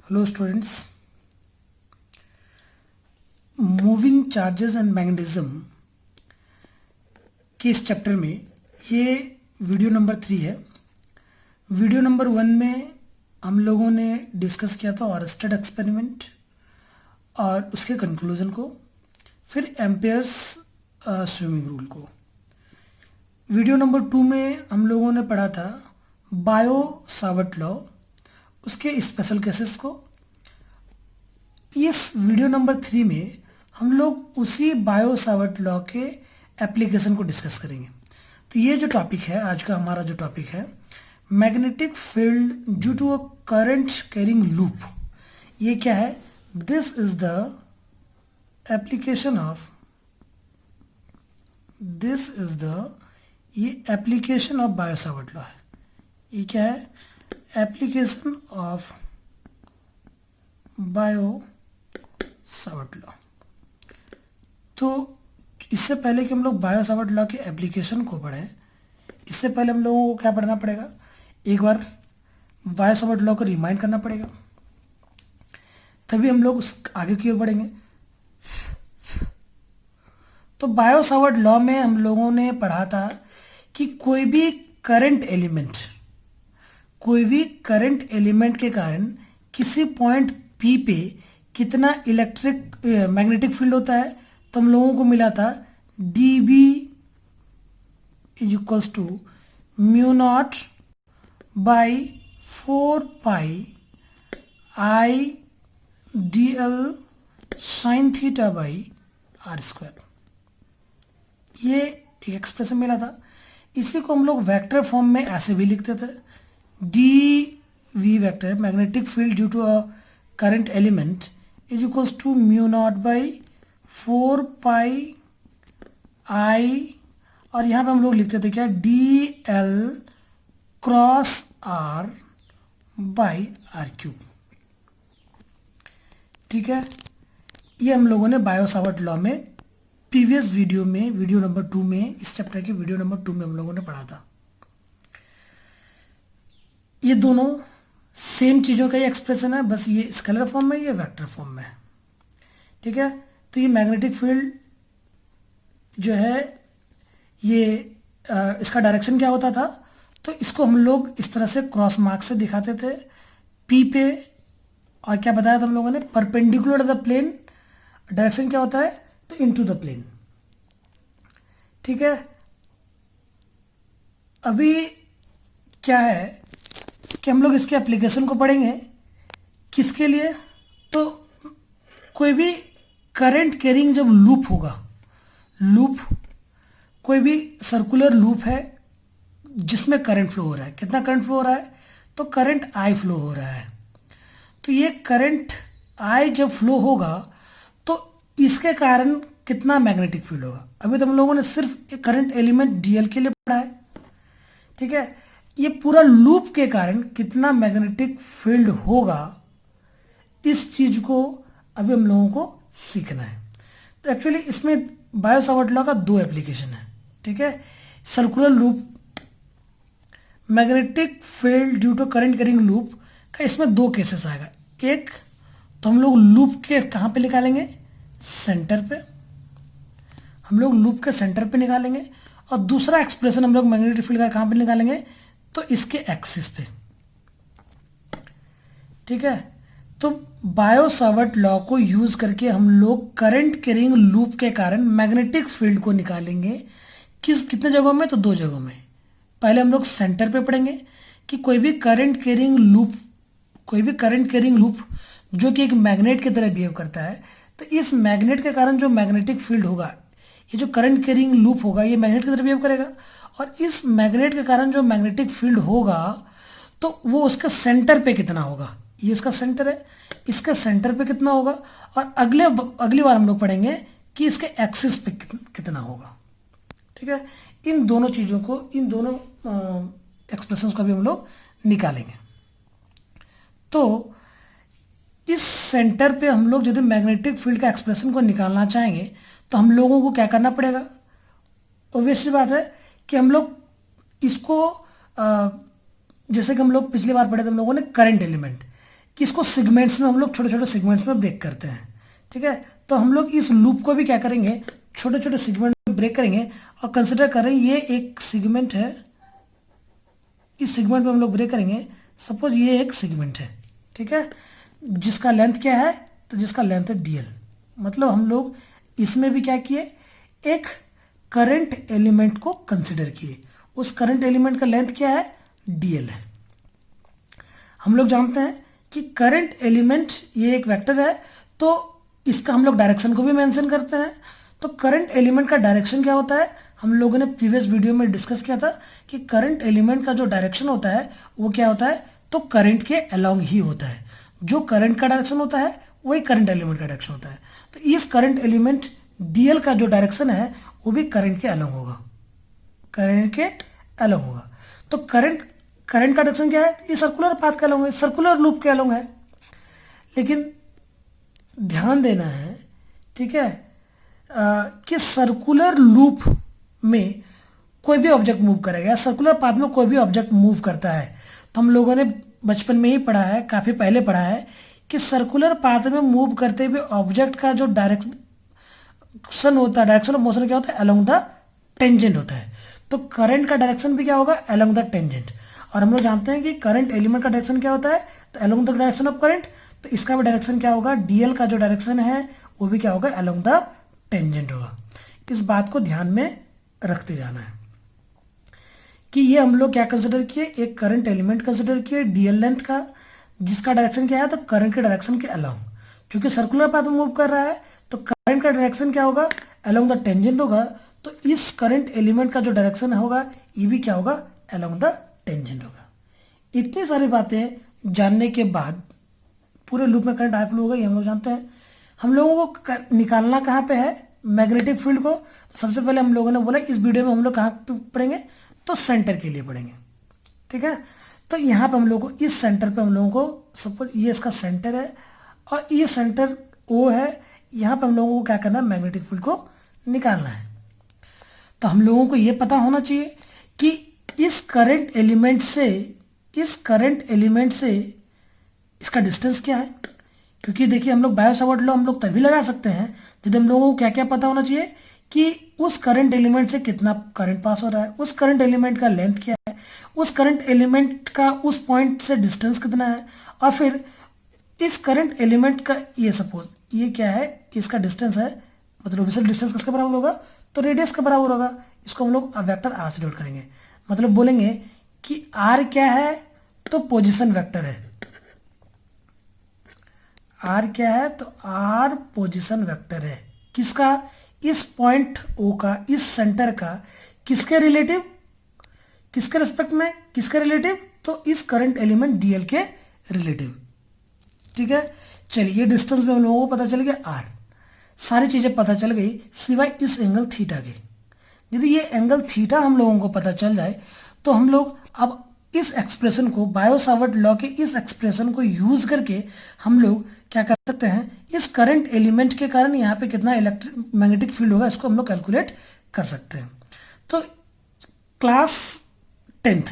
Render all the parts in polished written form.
Hello students, moving charges and magnetism के इस chapter में ये वीडियो नंबर 3 है। वीडियो नंबर 1 में हम लोगों ने डिस्कस किया था ऑरस्टेड एक्सपेरिमेंट और उसके कंक्लूजन को, फिर एम्पेयर्स स्विमिंग रूल को। वीडियो नंबर 2 में हम लोगों ने पढ़ा था बायो सावर्ट लॉ, उसके स्पेशल केसेस को। इस वीडियो नंबर 3 में हम लोग उसी बायो सावर्ट लॉ के एप्लीकेशन को डिस्कस करेंगे। तो ये जो टॉपिक है, आज का हमारा जो टॉपिक है, magnetic field due to a current carrying loop. ये क्या है? This is the application of ये application of Biot Savart law है। ये क्या है? Application of Biot Savart law. तो इससे पहले कि हम लोग बायो सावर्ट लॉ के एप्लीकेशन को पढ़ें, इससे पहले हम लोगों को क्या पढ़ना पड़ेगा? एक बार बायो सावर्ट लॉ को रिमाइंड करना पड़ेगा, तभी हम लोग उस आगे की ओर बढ़ेंगे। तो बायो सावर्ट लॉ में हम लोगों ने पढ़ा था कि कोई भी करंट एलिमेंट के कारण किसी पॉइंट पी पे कितना मैग्नेटिक फील्ड होता है। तो हम लोगों को मिला था dB is equals to mu not by 4 pi IdL sine theta by r²। ये एक एक्सप्रेशन मिला था। इसी को हम लोग वेक्टर फॉर्म में ऐसे भी लिखते थे, dV vector magnetic field due to a current element is equals to mu not by 4 pi I, और यहाँ पे हम लोग लिखते थे क्या? DL cross R by R³। ठीक है, ये हम लोगों ने बायो सावर्ट लॉ में प्रीवियस वीडियो में, वीडियो नंबर 2 में, इस चैप्टर के वीडियो नंबर 2 में हम लोगों ने पढ़ा था। ये दोनों सेम चीज़ों का ही एक्सप्रेशन है, बस ये स्केलर फॉर्म में, ये वेक्टर फॉर्म में है। ठीक है, तो ये मैग्नेटिक फील्ड जो है, ये इसका डायरेक्शन क्या होता था? तो इसको हम लोग इस तरह से क्रॉस मार्क से दिखाते थे पी पे, और क्या बताया था हम लोगों ने? Perpendicular the plane. डायरेक्शन क्या होता है? तो इनटू द प्लेन। ठीक है, अभी क्या है कि हम लोग इसके एप्लीकेशन को पढ़ेंगे। किसके लिए? तो कोई भी करंट कैरिंग जब लूप होगा, कोई भी सर्कुलर लूप है जिसमें करंट फ्लो हो रहा है। कितना करंट फ्लो हो रहा है? तो करंट I फ्लो हो रहा है। तो ये करंट I जब फ्लो होगा तो इसके कारण कितना मैग्नेटिक फील्ड होगा? अभी तो हम लोगों ने सिर्फ करंट एलिमेंट DL के लिए पढ़ा है। ठीक है, ये पूरा लूप के कारण कितना मैग्नेटिक फील्ड होगा, इस चीज को अभी हम लोगों को सीखना है। तो एक्चुअली इसमें बायो सावर्ट लॉ का 2 एप्लीकेशन है। ठीक है, circular loop, magnetic field due to current carrying loop का इसमें 2 केसेस आएगा। एक तो हम लोग लूप के कहाँ पे निकालेंगे? सेंटर पे। हम लोग लूप के सेंटर पे निकालेंगे, और दूसरा एक्सप्रेशन हम लोग मैग्नेटिक फील्ड का कहाँ पे निकालेंगे? तो इसके एक्सिस पे। ठीक है, तो बायो सावर्ट लॉ को यूज करके हम लोग करंट कैरिंग लूप के कारण मैग्नेटिक फील्ड को निकालेंगे। कितने जगहों में? तो 2 जगहों में। पहले हम लोग सेंटर पे पढ़ेंगे कि कोई भी करंट कैरिंग लूप जो कि एक मैग्नेट की तरह बिहेव करता है, तो इस मैग्नेट के कारण जो मैग्नेटिक फील्ड होगा, ये जो करंट कैरिंग लूप होगा, ये मैग्नेट की तरह बिहेव करेगा, और इस मैग्नेट के कारण जो मैग्नेटिक फील्ड होगा, तो वो उसका सेंटर पे कितना होगा? ये इसका सेंटर है, इसका सेंटर पे कितना होगा? और अगली बार हम लोग पढ़ेंगे कि इसके एक्सिस पे कितना होगा। ठीक है, इन दोनों चीज़ों को, इन दोनों एक्सप्रेशंस को भी हम लोग निकालेंगे। तो इस सेंटर पे हम लोग यदि मैग्नेटिक फील्ड का एक्सप्रेशन को निकालना चाहेंगे तो हम लोगों को क्या करना पड़ेगा? ऑब्वियसली बात है कि हम लोग इसको जैसे कि हम लोग पिछली बार पढ़े थे हम लोगों ने करंट एलिमेंट, कि इसको सेगमेंट्स में हम लोग छोटे छोटे सेगमेंट्स में ब्रेक करते हैं। ठीक है, तो हम लोग इस लूप को भी क्या करेंगे, छोटे छोटे सेगमेंट में ब्रेक करेंगे और कंसिडर करें ये एक सेगमेंट है, इस सेगमेंट में हम लोग ब्रेक करेंगे। सपोज ये एक सेगमेंट है, ठीक है, जिसका लेंथ क्या है, तो जिसका लेंथ है dl। मतलब हम लोग इसमें भी क्या किए, एक करंट एलिमेंट को कंसिडर किए, उस करंट एलिमेंट का लेंथ क्या है, dl है। हम लोग जानते हैं कि करंट एलिमेंट ये एक वेक्टर है, तो इसका हम लोग डायरेक्शन को भी मेंशन करते हैं। तो करंट एलिमेंट का डायरेक्शन क्या होता है, हम लोगों ने प्रीवियस वीडियो में डिस्कस किया था कि करंट एलिमेंट का जो डायरेक्शन होता है वो क्या होता है, तो करंट के अलोंग ही होता है। जो करंट का डायरेक्शन होता है वही करंट एलिमेंट का डायरेक्शन होता है। तो इस करंट एलिमेंट dl का जो डायरेक्शन है वो भी करंट के अलोंग होगा, करंट के अलोंग होगा। तो करंट का डायरेक्शन क्या है, ये सर्कुलर पाथ के अलोंग है, सर्कुलर लूप के अलोंग है। लेकिन ध्यान देना है, ठीक है, कि सर्कुलर लूप में कोई भी ऑब्जेक्ट मूव करेगा, सर्कुलर पाथ में कोई भी ऑब्जेक्ट मूव करता है, तो हम लोगों ने बचपन में ही पढ़ा है, काफ़ी पहले पढ़ा है कि सर्कुलर पाथ में मूव करते हुए ऑब्जेक्ट का जो डायरेक्शन होता है, डायरेक्शन ऑफ मोशन क्या होता है, अलोंग द टेंजेंट होता है। तो करंट का डायरेक्शन भी क्या होगा, अलोंग द टेंजेंट। और हम लोग जानते हैं कि करंट एलिमेंट का डायरेक्शन क्या होता है, तो along the direction of current. तो इसका भी डायरेक्शन क्या होगा, dl का जो डायरेक्शन है वो भी क्या होगा, अलोंग द टेंजेंट होगा। इस बात को ध्यान में रखते जाना है कि ये हम लोग क्या कंसिडर किए, एक करंट एलिमेंट कंसिडर किए dl लेंथ का, जिसका डायरेक्शन क्या है, तो करंट के डायरेक्शन के अलोंग। चूंकि सर्कुलर पाथ में मूव कर रहा है तो करंट का डायरेक्शन क्या होगा, अलोंग द टेंजेंट होगा। तो इस करंट एलिमेंट का जो डायरेक्शन होगा ये भी क्या होगा, अलोंग द टेंजेंट होगा। इतनी सारी बातें जानने के बाद पूरे लूप में करंट आई फ्लो होगा, ये हम लोग जानते हैं। हम लोगों को निकालना कहाँ पे है, मैग्नेटिक फील्ड को। तो सबसे पहले हम लोगों ने बोला इस वीडियो में हम लोग कहाँ पे पढ़ेंगे, तो सेंटर के लिए पढ़ेंगे। ठीक है, तो यहाँ पे हम लोग को इस सेंटर पे हम लोगों को, सपोज ये इसका सेंटर है और ये सेंटर O है, यहाँ पे हम लोगों को क्या करना है, मैग्नेटिक फील्ड को निकालना है। तो हम लोगों को ये पता होना चाहिए कि इस करंट एलिमेंट से इसका डिस्टेंस क्या है। क्योंकि देखिए हम लोग बायो सावर्ट लॉ हम लोग तभी लगा सकते हैं जब हम लोगों को क्या क्या पता होना चाहिए कि उस करंट एलिमेंट से कितना करंट पास हो रहा है, उस करंट एलिमेंट का लेंथ क्या है, उस करंट एलिमेंट का उस पॉइंट से डिस्टेंस कितना है, और फिर इस करंट एलिमेंट का ये सपोज ये क्या है, इसका डिस्टेंस है, मतलब ऑब्वियसली डिस्टेंस किसके बराबर होगा, तो रेडियस के बराबर होगा। इसको हम लोग वेक्टर आर से डिनोट करेंगे। मतलब बोलेंगे कि आर क्या है, तो पोजीशन वेक्टर है। आर क्या है, तो आर पोजीशन वेक्टर है। किसका, इस पॉइंट ओ का, इस सेंटर का, किसके रिलेटिव, किसके रिस्पेक्ट में, किसके रिलेटिव, तो इस करंट एलिमेंट डीएल के रिलेटिव। ठीक है, चलिए ये डिस्टेंस में हम लोगों को पता चल गया आर, सारी चीजें पता चल गई सिवाय इस एंगल थीटा के। यदि ये एंगल थीटा हम लोगों को पता चल जाए तो हम लोग अब इस एक्सप्रेशन को, बायो सावर्ट लॉ के इस एक्सप्रेशन को यूज करके हम लोग क्या कर सकते हैं, इस करंट एलिमेंट के कारण यहाँ पे कितना इलेक्ट्रिक मैग्नेटिक फील्ड होगा इसको हम लोग कैलकुलेट कर सकते हैं। तो class 10th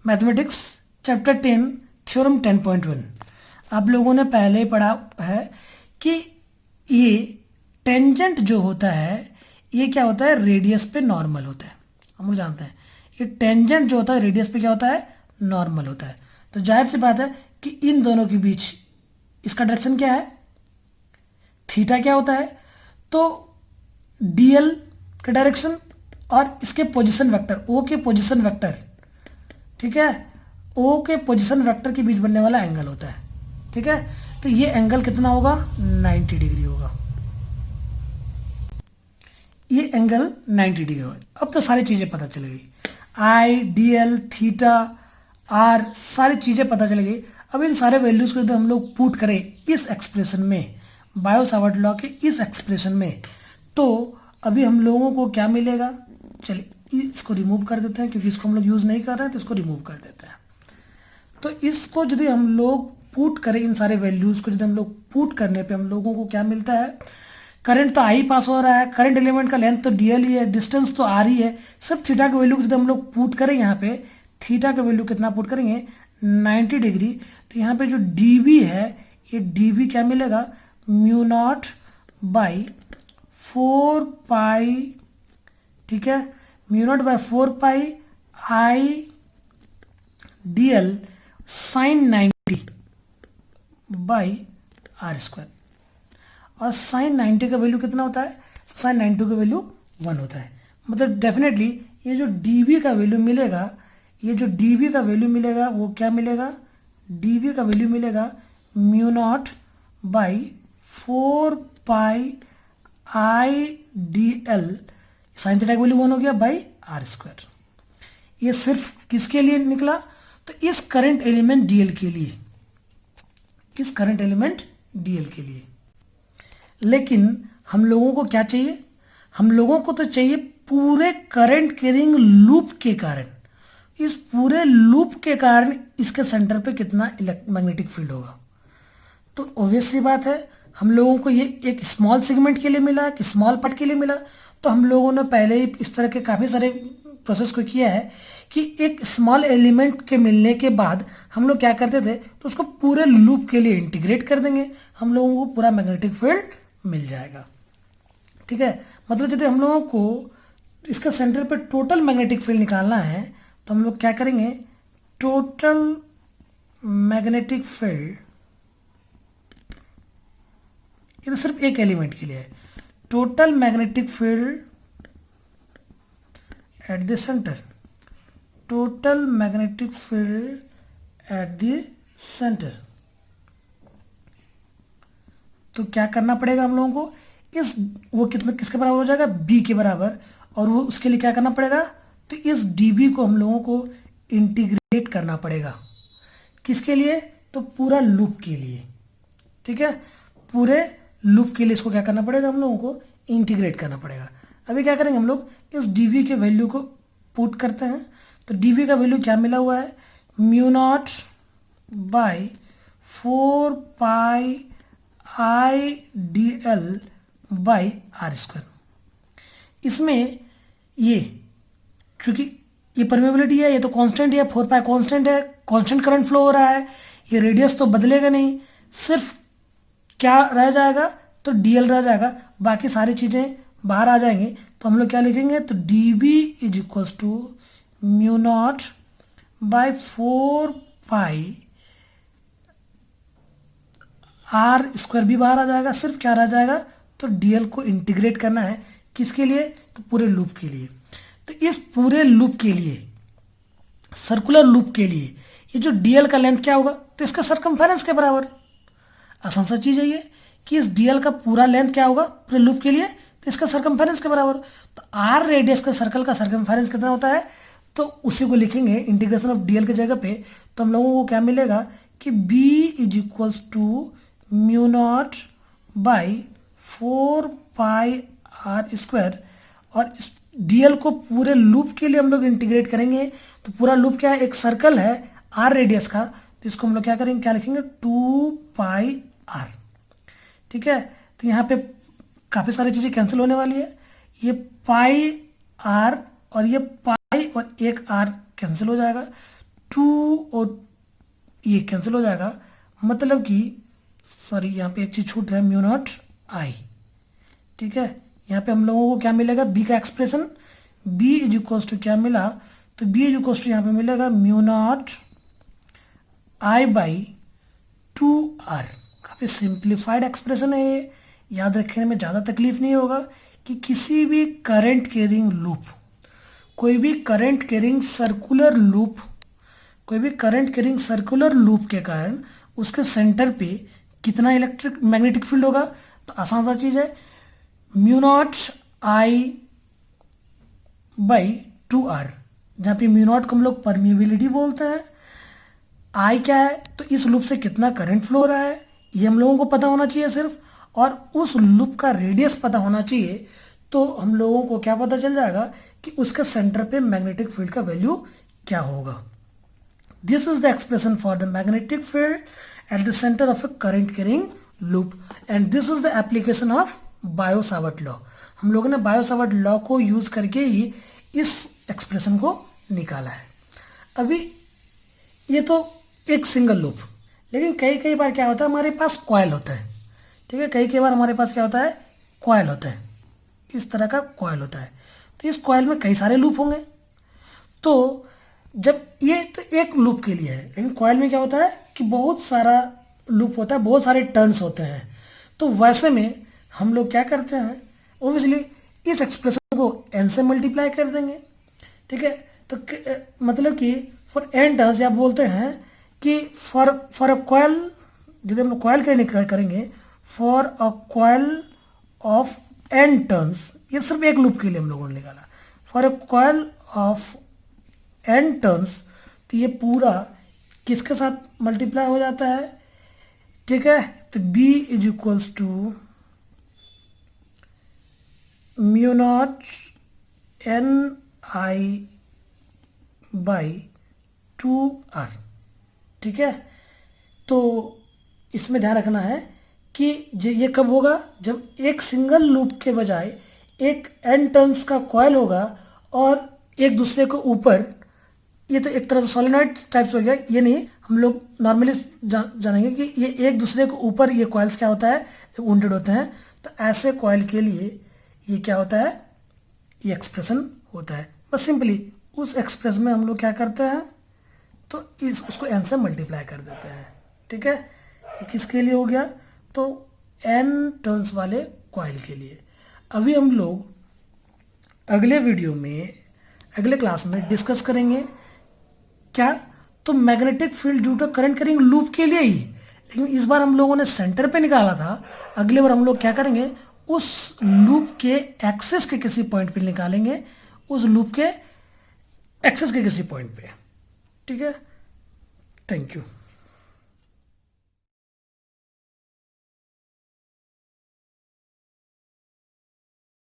mathematics chapter 10 theorem 10.1 आप लोगों ने पहले ही पढ़ा है कि ये टेंजेंट जो होता है ये क्या होता है, रेडियस पे नॉर्मल होता है। हम लोग जानते हैं ये टेंजेंट जो होता है रेडियस पे क्या होता है, नॉर्मल होता है। तो जाहिर सी बात है कि इन दोनों के बीच इसका डायरेक्शन क्या है, थीटा क्या होता है, तो डीएल का डायरेक्शन और इसके पोजीशन वेक्टर ओ के पोजीशन वेक्टर, ठीक है, ओ के पोजीशन वेक्टर के बीच बनने वाला एंगल होता है। ठीक है, तो ये एंगल कितना होगा, 90 डिग्री होगा। ये एंगल 90 डिग्री होगा। अब तो सारी चीजें पता चल गई, आई, डीएल, थीटा, आर, सारी चीजें पता चल गई। अब इन सारे वैल्यूज को यदि हम लोग पुट करें इस एक्सप्रेशन में, बायो सावर्ट लॉ के इस एक्सप्रेशन में, तो अभी हम लोगों को क्या मिलेगा, चलिए इसको रिमूव कर देते हैं क्योंकि इसको हम लोग यूज नहीं कर रहे हैं, तो इसको रिमूव कर देते हैं। तो इसको यदि हम लोग पुट करें, इन सारे वैल्यूज को यदि हम लोग पुट करने पे हम लोगों को क्या मिलता है, करंट तो आई पास हो रहा है, करंट एलिमेंट का लेंथ तो डीएल ही है, डिस्टेंस तो आर ही है, सब थीटा के वैल्यू को यदि हम लोग पुट करें यहाँ पे, थीटा का वैल्यू कितना पुट करेंगे, 90 डिग्री, तो यहाँ पे जो dB है, ये dB क्या मिलेगा, म्यू नॉट बाई 4 पाई, ठीक है, mu not by 4 pi I D L sine 90 by R square. और साइन 90 का वैल्यू कितना होता है, साइन 90 का वैल्यू 1 होता है। मतलब डेफिनेटली ये जो dB का वैल्यू मिलेगा, ये जो dB का वैल्यू मिलेगा वो क्या मिलेगा, dB का वैल्यू मिलेगा mu naught by 4 pi I D L, sine theta का वैल्यू 1 हो गया, बाई आर स्क्वायर। ये सिर्फ किसके लिए निकला, तो इस करंट एलिमेंट dl के लिए, इस करंट एलिमेंट dl के लिए। लेकिन हम लोगों को क्या चाहिए, हम लोगों को तो चाहिए पूरे करंट कैरिंग लूप के कारण, इस पूरे लूप के कारण इसके सेंटर पे कितना मैग्नेटिक फील्ड होगा। तो ऑब्वियस सी बात है, हम लोगों को ये एक स्मॉल सेगमेंट के लिए मिला, कि स्मॉल पार्ट के लिए मिला। तो हम लोगों ने पहले ही इस तरह के काफ़ी सारे प्रोसेस को किया है कि एक स्मॉल एलिमेंट के मिलने के बाद हम लोग क्या करते थे, तो उसको पूरे लूप के लिए इंटीग्रेट कर देंगे, हम लोगों को पूरा मैग्नेटिक फील्ड मिल जाएगा। ठीक है, मतलब यदि हम लोगों को इसका सेंटर पे टोटल मैग्नेटिक फील्ड निकालना है, तो हम लोग क्या करेंगे, टोटल मैग्नेटिक फील्ड, ये तो सिर्फ एक एलिमेंट के लिए है, total magnetic field at the centre, total magnetic field at the centre. तो क्या करना पड़ेगा हम लोगों को, इस वो कितना किसके बराबर हो जाएगा, बी के बराबर, और वो उसके लिए क्या करना पड़ेगा, तो इस डीबी को हम लोगों को इंटीग्रेट करना पड़ेगा, किसके लिए, तो पूरा लूप के लिए। ठीक है, पूरे लूप के लिए इसको क्या करना पड़ेगा, हम लोगों को इंटीग्रेट करना पड़ेगा। अभी क्या करेंगे हम लोग, इस डीवी के वैल्यू को पुट करते हैं। तो डीवी का वैल्यू क्या मिला हुआ है, mu not by 4 pi I D L by R square. इसमें ये चूंकि ये परमेबिलिटी है, ये तो कांस्टेंट है, 4 पाई कांस्टेंट है, कांस्टेंट करंट फ्लो हो रहा है, ये रेडियस तो बदलेगा नहीं, सिर्फ क्या रह जाएगा, तो डीएल रह जाएगा, बाकी सारी चीज़ें बाहर आ जाएंगी। तो हम लोग क्या लिखेंगे, तो D B is equals to mu not by 4 pi R square भी बाहर आ जाएगा, सिर्फ क्या रह जाएगा, तो डीएल को इंटीग्रेट करना है, किसके लिए, तो पूरे लूप के लिए। तो इस पूरे लूप के लिए, सर्कुलर लूप के लिए, ये जो डीएल का लेंथ क्या होगा, तो इसका सरकमफेरेंस के बराबर। आसान सा चीज़ है ये कि इस डीएल का पूरा लेंथ क्या होगा पूरे लूप के लिए, तो इसका सरकमफेरेंस के बराबर। तो आर रेडियस का सर्कल का सरकमफेरेंस कितना होता है, तो उसी को लिखेंगे इंटीग्रेशन ऑफ डीएल की जगह पे। तो हम लोगों को क्या मिलेगा कि B is equals to mu not by 4 pi R square, और इस डीएल को पूरे लूप के लिए हम लोग इंटीग्रेट करेंगे। तो पूरा लूप क्या है, एक सर्कल है आर रेडियस का, तो इसको हम लोग क्या करेंगे, क्या लिखेंगे, 2 पाई आर। ठीक है, तो यहाँ पे काफ़ी सारी चीज़ें कैंसिल होने वाली है, ये पाई आर और ये पाई और एक आर कैंसिल हो जाएगा, 2 और ये कैंसिल हो जाएगा, मतलब कि सॉरी यहाँ पे एक चीज़ छूट रहा है, म्यू नॉट आई। ठीक है, यहाँ पे हम लोगों को क्या मिलेगा, बी का expression, B is equals to क्या मिला, तो बी इज इक्वल्स टू यहाँ पे मिलेगा mu not I by 2r। काफ़ी सिंप्लीफाइड एक्सप्रेशन है ये, याद रखने में ज़्यादा तकलीफ नहीं होगा कि किसी भी करंट कैरिंग लूप, कोई भी करंट कैरिंग सर्कुलर लूप, कोई भी करंट कैरिंग सर्कुलर लूप के कारण उसके सेंटर पे कितना इलेक्ट्रिक मैग्नेटिक फील्ड होगा, तो आसान सा चीज़ है, mu not I by 2r, जहाँ पे म्यू नॉट को हम लोग परमिएबिलिटी बोलते हैं, आई क्या है, तो इस लूप से कितना करंट फ्लो हो रहा है ये हम लोगों को पता होना चाहिए सिर्फ, और उस लूप का रेडियस पता होना चाहिए। तो हम लोगों को क्या पता चल जाएगा कि उसके सेंटर पे मैग्नेटिक फील्ड का वैल्यू क्या होगा। This is the expression for the magnetic field at the centre of A current carrying loop, and this is the application of Biot-Savart law. हम लोगों ने बायो-सावर्ट लॉ को यूज करके ही इस एक्सप्रेशन को निकाला है। अभी ये तो एक सिंगल लूप। लेकिन कई कई बार क्या होता है, हमारे पास कॉयल होता है, ठीक है, कई कई बार हमारे पास क्या होता है, कॉयल होता है, इस तरह का कॉयल होता है। तो इस कॉयल में कई सारे लूप होंगे। तो जब ये तो एक लूप के लिए है, लेकिन कॉयल में क्या होता है कि बहुत सारा लूप होता है, बहुत सारे टर्न्स होते हैं। तो वैसे में हम लोग क्या करते हैं, ओबियसली इस एक्सप्रेशन को n से मल्टीप्लाई कर देंगे, ठीक है। तो मतलब कि फॉर n टर्न्स आप बोलते हैं कि फॉर अ कॉयल, यदि हम लोग कॉयल के लिए करेंगे, for a coil of n turns, ये सिर्फ एक लूप के लिए हम लोगों ने निकाला, for a coil of n turns, तो ये पूरा किसके साथ मल्टीप्लाई हो जाता है, ठीक है। तो b is equals to mu naught n i by 2r, ठीक है। तो इसमें ध्यान रखना है कि ये कब होगा, जब एक सिंगल लूप के बजाय एक n टर्न्स का कॉयल होगा और एक दूसरे के ऊपर, ये तो एक तरह से सोलेनॉइड टाइप्स हो गया, ये नहीं, हम लोग नॉर्मली जानेंगे कि ये एक दूसरे के ऊपर ये कॉइल्स क्या होता है, जब वाउंडेड होते हैं। तो ऐसे कॉइल के लिए ये क्या होता है, ये एक्सप्रेशन होता है। बस सिंपली उस एक्सप्रेशन में हम लोग क्या करते हैं, तो उसको n से मल्टीप्लाई कर देते हैं, ठीक है। ये किसके लिए हो गया, तो n टर्न्स वाले कॉइल के लिए। अभी हम लोग अगले वीडियो में, अगले क्लास में डिस्कस करेंगे क्या, तो magnetic field due to current carrying loop के लिए ही। लेकिन इस बार हम लोगों ने सेंटर पे निकाला था, अगले बार हम लोग क्या करेंगे, उस लूप के एक्सेस के किसी पॉइंट पे निकालेंगे, उस लूप के एक्सेस के किसी पॉइंट पे, ठीक है। Thank you.